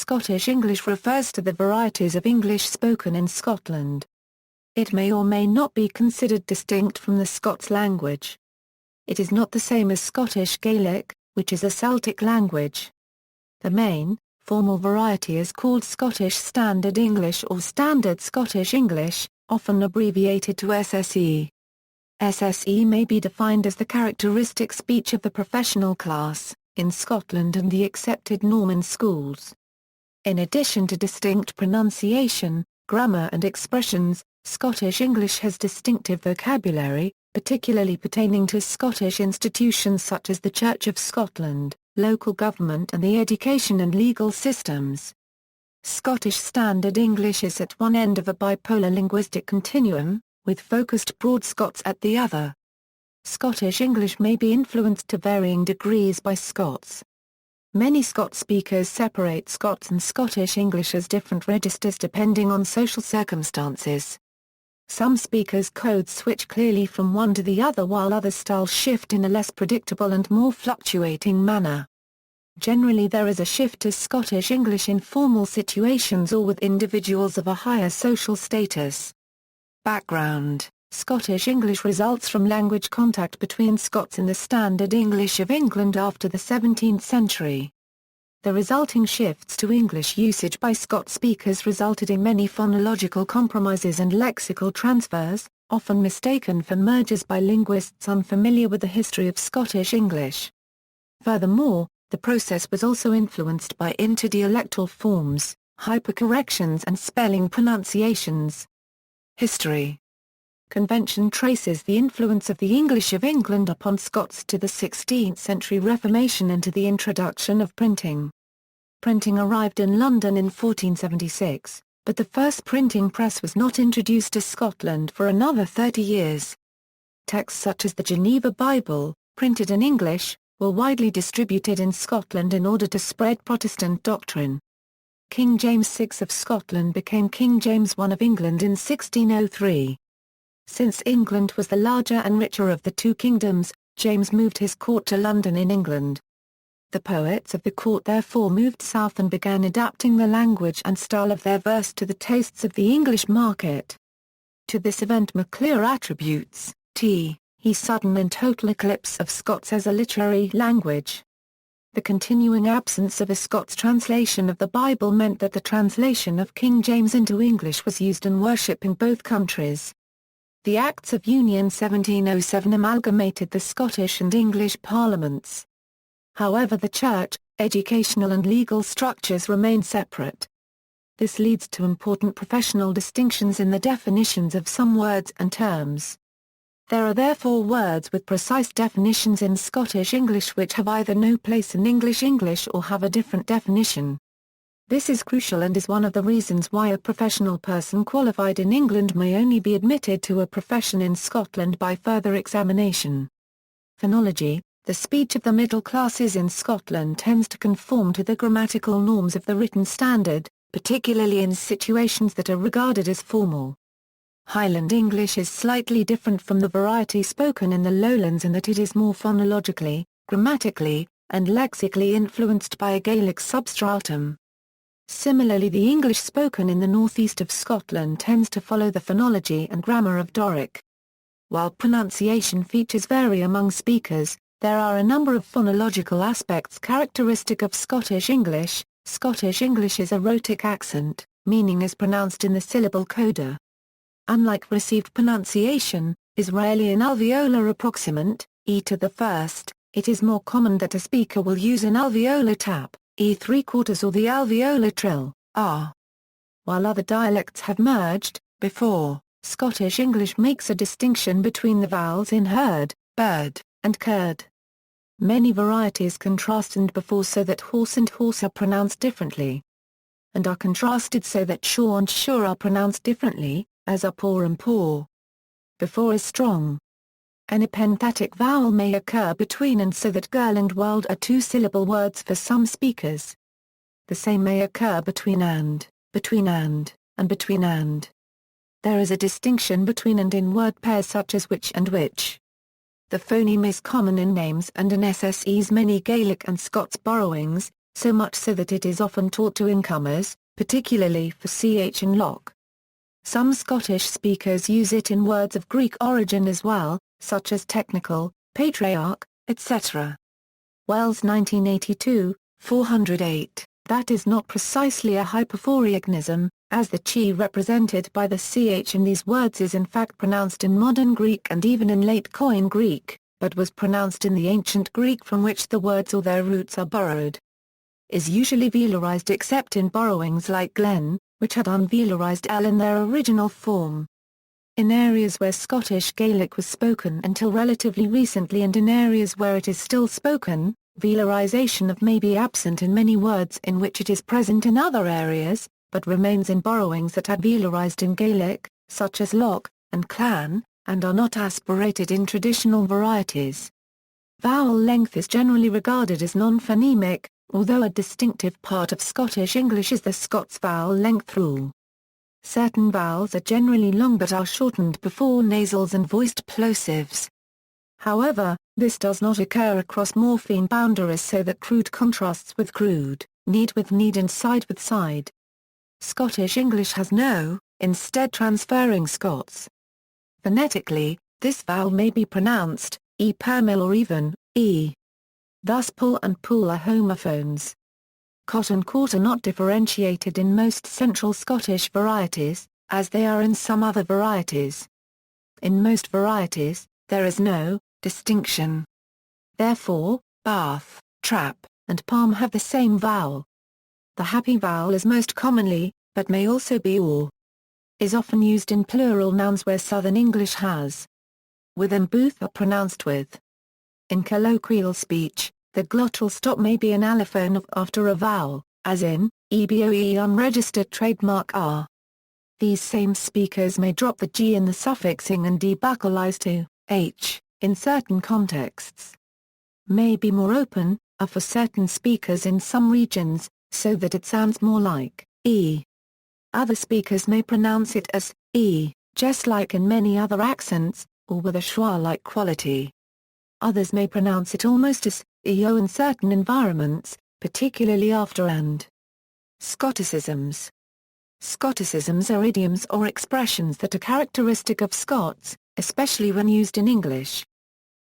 Scottish English refers to the varieties of English spoken in Scotland. It may or may not be considered distinct from the Scots language. It is not the same as Scottish Gaelic, which is a Celtic language. The main, formal variety is called Scottish Standard English or Standard Scottish English, often abbreviated to SSE. SSE may be defined as the characteristic speech of the professional class, in Scotland and the accepted norm in schools. In addition to distinct pronunciation, grammar and expressions, Scottish English has distinctive vocabulary, particularly pertaining to Scottish institutions such as the Church of Scotland, local government and the education and legal systems. Scottish Standard English is at one end of a bipolar linguistic continuum, with focused Broad Scots at the other. Scottish English may be influenced to varying degrees by Scots. Many Scots speakers separate Scots and Scottish English as different registers depending on social circumstances. Some speakers code switch clearly from one to the other while others style shift in a less predictable and more fluctuating manner. Generally there is a shift to Scottish English in formal situations or with individuals of a higher social status. Background: Scottish English results from language contact between Scots and the Standard English of England after the 17th century. The resulting shifts to English usage by Scots speakers resulted in many phonological compromises and lexical transfers, often mistaken for mergers by linguists unfamiliar with the history of Scottish English. Furthermore, the process was also influenced by interdialectal forms, hypercorrections and spelling pronunciations. History. Convention traces the influence of the English of England upon Scots to the 16th century Reformation and to the introduction of printing. Printing arrived in London in 1476, but the first printing press was not introduced to Scotland for another 30 years. Texts such as the Geneva Bible, printed in English, were widely distributed in Scotland in order to spread Protestant doctrine. King James VI of Scotland became King James I of England in 1603. Since England was the larger and richer of the two kingdoms, James moved his court to London in England. The poets of the court therefore moved south and began adapting the language and style of their verse to the tastes of the English market. To this event MacLear attributes, he sudden and total eclipse of Scots as a literary language. The continuing absence of a Scots translation of the Bible meant that the translation of King James into English was used in worship in both countries. The Acts of Union 1707 amalgamated the Scottish and English parliaments. However, the church, educational and legal structures remained separate. This leads to important professional distinctions in the definitions of some words and terms. There are therefore words with precise definitions in Scottish English which have either no place in English English or have a different definition. This is crucial and is one of the reasons why a professional person qualified in England may only be admitted to a profession in Scotland by further examination. Phonology. The speech of the middle classes in Scotland tends to conform to the grammatical norms of the written standard, particularly in situations that are regarded as formal. Highland English is slightly different from the variety spoken in the lowlands in that it is more phonologically, grammatically, and lexically influenced by a Gaelic substratum. Similarly, the English spoken in the northeast of Scotland tends to follow the phonology and grammar of Doric. While pronunciation features vary among speakers, there are a number of phonological aspects characteristic of Scottish English. Scottish English is a rhotic accent, meaning is pronounced in the syllable coda. Unlike received pronunciation, is rarely an alveolar approximant, e to the first, it is more common that a speaker will use an alveolar tap, e3/4 or the alveolar trill, r. While other dialects have merged, before, Scottish English makes a distinction between the vowels in herd, bird, and curd. Many varieties contrast and before so that horse and horse are pronounced differently. And are contrasted so that shaw and sure are pronounced differently, as are paw and paw. Before is strong. An epenthetic vowel may occur between and so that girl and world are two-syllable words for some speakers. The same may occur between and between and between and. There is a distinction between and in word pairs such as which and which. The phoneme is common in names and in SSE's many Gaelic and Scots borrowings, so much so that it is often taught to incomers, particularly for ch and lock. Some Scottish speakers use it in words of Greek origin as well, such as technical, patriarch, etc. Wells 1982, 408. That is not precisely a hyperphoreignism, as the chi represented by the ch in these words is in fact pronounced in modern Greek and even in late Koine Greek, but was pronounced in the ancient Greek from which the words or their roots are borrowed. Is usually velarized except in borrowings like Glen, which had unvelarized L in their original form. In areas where Scottish Gaelic was spoken until relatively recently and in areas where it is still spoken, velarization of may be absent in many words in which it is present in other areas, but remains in borrowings that are velarized in Gaelic, such as lock and clan, and are not aspirated in traditional varieties. Vowel length is generally regarded as non-phonemic, although a distinctive part of Scottish English is the Scots vowel length rule. Certain vowels are generally long but are shortened before nasals and voiced plosives. However, this does not occur across morpheme boundaries so that crude contrasts with crude, need with need and side with side. Scottish English has no, instead transferring Scots. Phonetically, this vowel may be pronounced, e permil or even, e. Thus pull and pool are homophones. Cot and court are not differentiated in most Central Scottish varieties, as they are in some other varieties. In most varieties, there is no distinction. Therefore, bath, trap, and palm have the same vowel. The happy vowel is most commonly, but may also be or. Is often used in plural nouns where Southern English has. With and booth are pronounced with. In colloquial speech, the glottal stop may be an allophone of after a vowel, as in, eboe unregistered trademark r. These same speakers may drop the g in the suffixing and debuccalize to h, in certain contexts. May be more open, are for certain speakers in some regions, so that it sounds more like e. Other speakers may pronounce it as e, just like in many other accents, or with a schwa-like quality. Others may pronounce it almost as eo in certain environments, particularly after and. Scotticisms. Scotticisms are idioms or expressions that are characteristic of Scots, especially when used in English.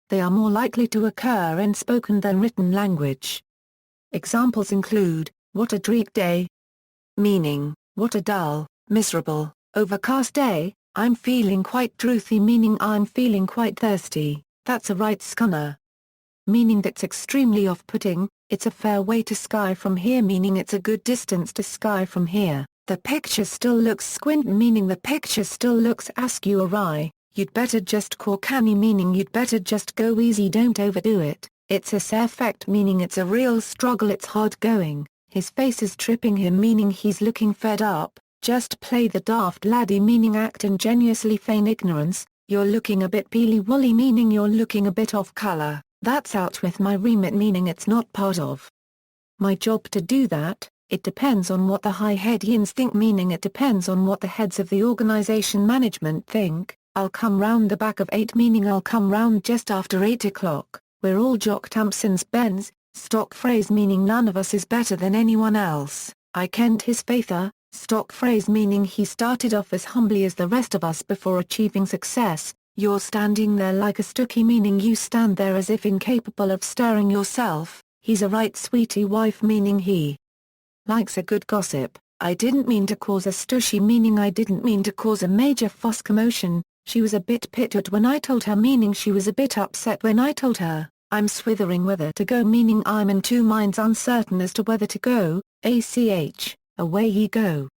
They are more likely to occur in spoken than written language. Examples include, what a dreich day. Meaning, what a dull, miserable, overcast day, I'm feeling quite drouthy meaning I'm feeling quite thirsty, that's a right scunner. Meaning that's extremely off-putting, it's a fair way to sky from here meaning it's a good distance to sky from here, the picture still looks squint meaning the picture still looks askew awry, you'd better just call canny meaning you'd better just go easy don't overdo it, it's a sair fecht meaning it's a real struggle it's hard going, his face is tripping him meaning he's looking fed up, just play the daft laddie meaning act ingenuously feign ignorance, you're looking a bit peely-woolly meaning you're looking a bit off colour, that's out with my remit meaning it's not part of my job to do that, it depends on what the high-headians think meaning it depends on what the heads of the organisation management think, I'll come round the back of 8 meaning I'll come round just after 8 o'clock, we're all Jock Tampson's Bens, stock phrase meaning none of us is better than anyone else, I kent his faither, stock phrase meaning he started off as humbly as the rest of us before achieving success, you're standing there like a stookie meaning you stand there as if incapable of stirring yourself, he's a right sweetie wife meaning he likes a good gossip, I didn't mean to cause a stushy meaning I didn't mean to cause a major fuss commotion, she was a bit pitted when I told her meaning she was a bit upset when I told her, I'm swithering whether to go meaning I'm in two minds uncertain as to whether to go, ach, away ye go.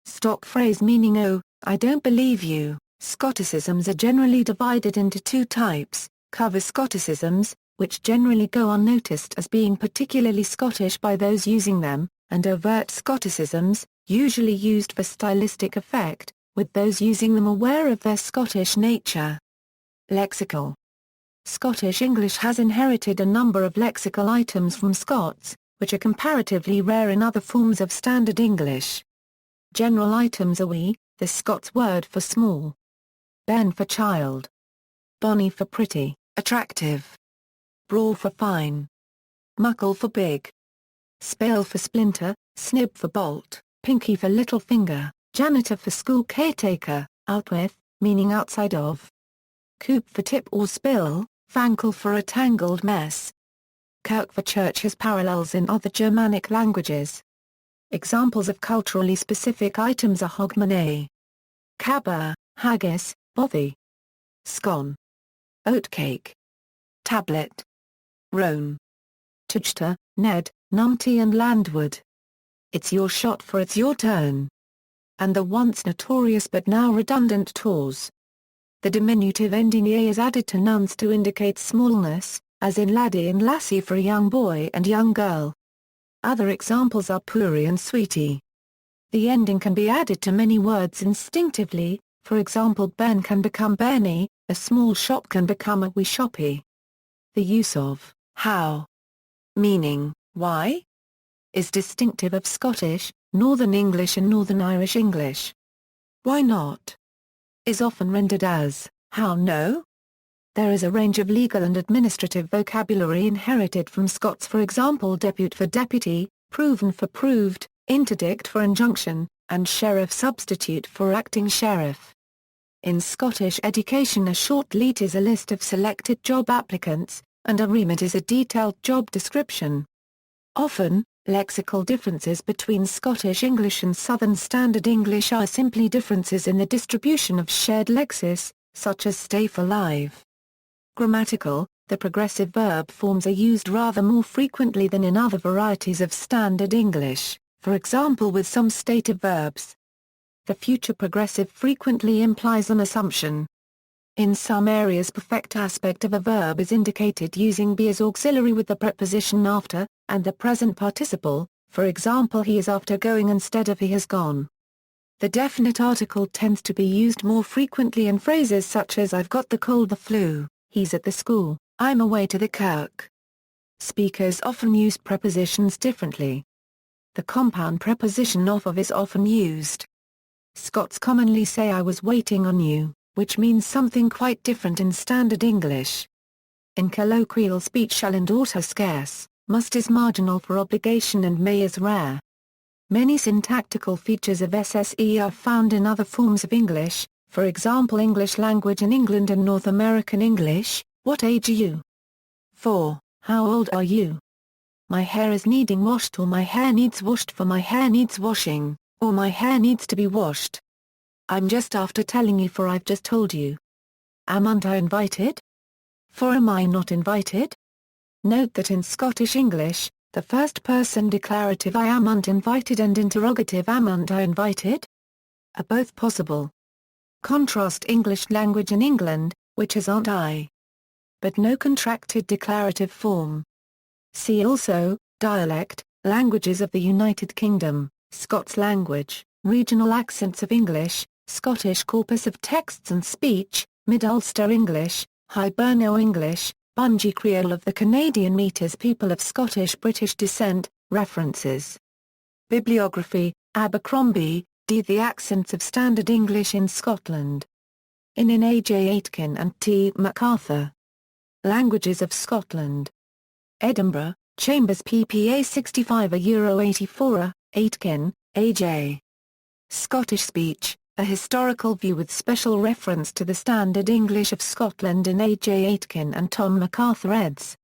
Stock phrase meaning oh, I don't believe you. Scotticisms are generally divided into two types, cover Scotticisms, which generally go unnoticed as being particularly Scottish by those using them, and overt Scotticisms, usually used for stylistic effect, with those using them aware of their Scottish nature. Lexical. Scottish English has inherited a number of lexical items from Scots, which are comparatively rare in other forms of Standard English. General items are wee, the Scots word for small. Ben for child. Bonny for pretty, attractive. Braw for fine. Muckle for big. spale for splinter, snib for bolt, pinky for little finger, janitor for school caretaker, out with, meaning outside of. Coop for tip or spill, fankel for a tangled mess. Kirk for church has parallels in other Germanic languages. Examples of culturally specific items are hogmanay, cabba, haggis, bothy, scone, oatcake, tablet, roan, tujta, ned, numpty and landward. It's your shot for it's your turn. And the once notorious but now redundant tors. The diminutive ending -a is added to nouns to indicate smallness, as in laddie and lassie for a young boy and young girl. Other examples are puri and sweetie. The ending can be added to many words instinctively, for example ben can become bernie, a small shop can become a wee shoppy. The use of how, meaning why, is distinctive of Scottish, Northern English and Northern Irish English. Why not is often rendered as how no. There is a range of legal and administrative vocabulary inherited from Scots, for example depute for deputy, proven for proved, interdict for injunction, and sheriff substitute for acting sheriff. In Scottish education a short leet is a list of selected job applicants, and a remit is a detailed job description. Often, lexical differences between Scottish English and Southern Standard English are simply differences in the distribution of shared lexis, such as stay for live. Grammatical, the progressive verb forms are used rather more frequently than in other varieties of Standard English, for example with some stative verbs. The future progressive frequently implies an assumption. In some areas perfect aspect of a verb is indicated using be as auxiliary with the preposition after, and the present participle, for example he is after going instead of he has gone. The definite article tends to be used more frequently in phrases such as I've got the cold, the flu, he's at the school, I'm away to the kirk. Speakers often use prepositions differently. The compound preposition of is often used. Scots commonly say I was waiting on you, which means something quite different in Standard English. In colloquial speech shall and ought are scarce, must is marginal for obligation and may is rare. Many syntactical features of SSE are found in other forms of English, for example English language in England and North American English, what age are you? 4. How old are you? My hair is needing washed or my hair needs washed for my hair needs washing, or my hair needs to be washed. I'm just after telling you for I've just told you. Amn't I invited? For am I not invited? Note that in Scottish English, the first person declarative I amn't invited and interrogative amn't I invited are both possible. Contrast English language in England, which has aren't I, but no contracted declarative form. See also, dialect, languages of the United Kingdom, Scots language, regional accents of English, Scottish corpus of texts and speech, Mid-Ulster English, Hiberno English, Bungie Creole of the Canadian Metis people of Scottish-British descent, references. Bibliography, Abercrombie, D. The Accents of Standard English in Scotland. In A. J. Aitken and T. MacArthur. Languages of Scotland. Edinburgh, Chambers ppA 65 Euro 84, Aitken, A. J. Scottish Speech, a historical view with special reference to the Standard English of Scotland in A. J. Aitken and Tom MacArthur eds.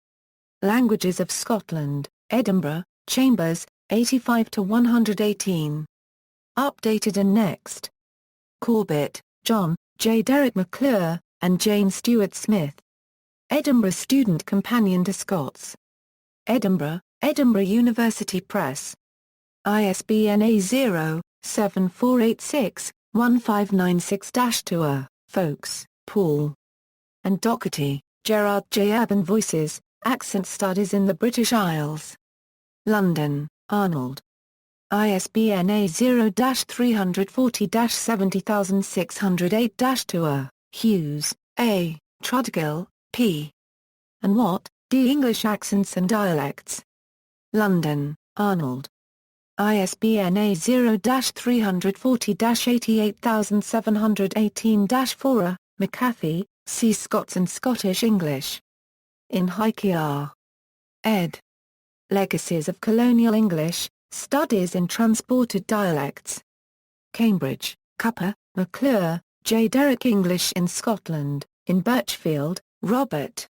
Languages of Scotland, Edinburgh, Chambers, 85-118. Updated and next. Corbett, John, J. Derek McClure, and Jane Stewart Smith. Edinburgh Student Companion to Scots. Edinburgh, Edinburgh University Press. ISBN A0-7486-1596-2. Folks, Paul. And Docherty, Gerard J. Urban Voices, Accent Studies in the British Isles. London, Arnold. ISBN A0-340-70608-2. Hughes, A., Trudgill, P. And What, D. English Accents and Dialects. London, Arnold. ISBN A0-340-88718-4. McCarthy, C. Scots and Scottish English. In Heike R. ed. Legacies of Colonial English, Studies in Transported Dialects. Cambridge, Cupper, McClure, J. Derrick English in Scotland, in Birchfield, Robert.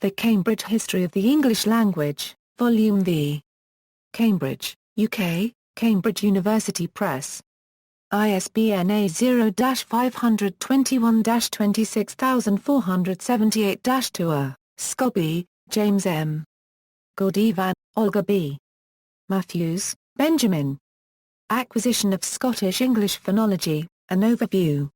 The Cambridge History of the English Language, Volume V. Cambridge, UK, Cambridge University Press. ISBN A0-521-26478-2. Scobie, James M. Gordivan, Olga B. Matthews, Benjamin. Acquisition of Scottish English Phonology, An Overview.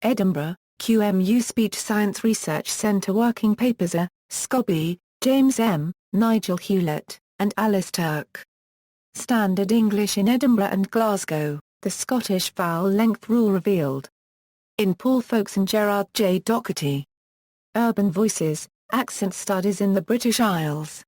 Edinburgh, QMU Speech Science Research Centre. Working Papers A. Scobie, James M., Nigel Hewlett, and Alice Turk. Standard English in Edinburgh and Glasgow, The Scottish Vowel Length Rule Revealed. In Paul Folkes and Gerard J. Docherty. Urban Voices, Accent Studies in the British Isles.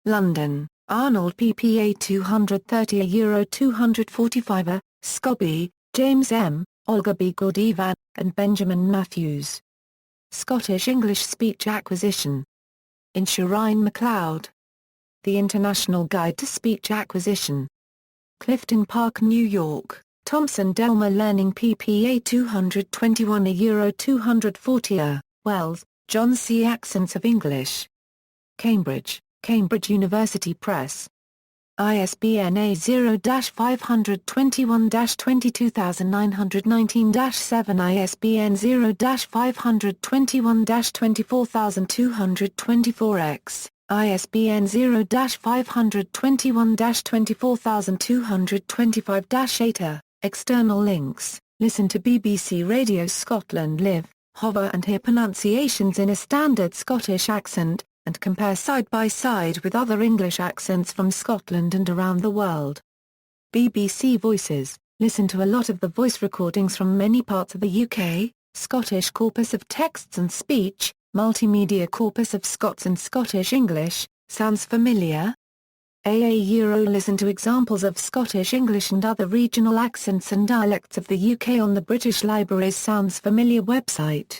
London, Arnold ppA 230 Euro 245 Scobie, James M., Olga B. Gordivan, and Benjamin Matthews. Scottish English Speech Acquisition. In Shirine MacLeod. The International Guide to Speech Acquisition. Clifton Park, New York, Thomson Delmer Learning ppA 221 Euro 240 Wells, John C. Accents of English. Cambridge, Cambridge University Press. ISBN A0-521-22919-7. ISBN 0-521-24224-X. ISBN 0-521-24225-8. External links. Listen to BBC Radio Scotland Live, hover and hear pronunciations in a standard Scottish accent, and compare side by side with other English accents from Scotland and around the world. BBC Voices. Listen to a lot of the voice recordings from many parts of the UK. Scottish Corpus of Texts and Speech, Multimedia Corpus of Scots and Scottish English. Sounds familiar? Listen to examples of Scottish English and other regional accents and dialects of the UK on the British Library's Sounds Familiar website.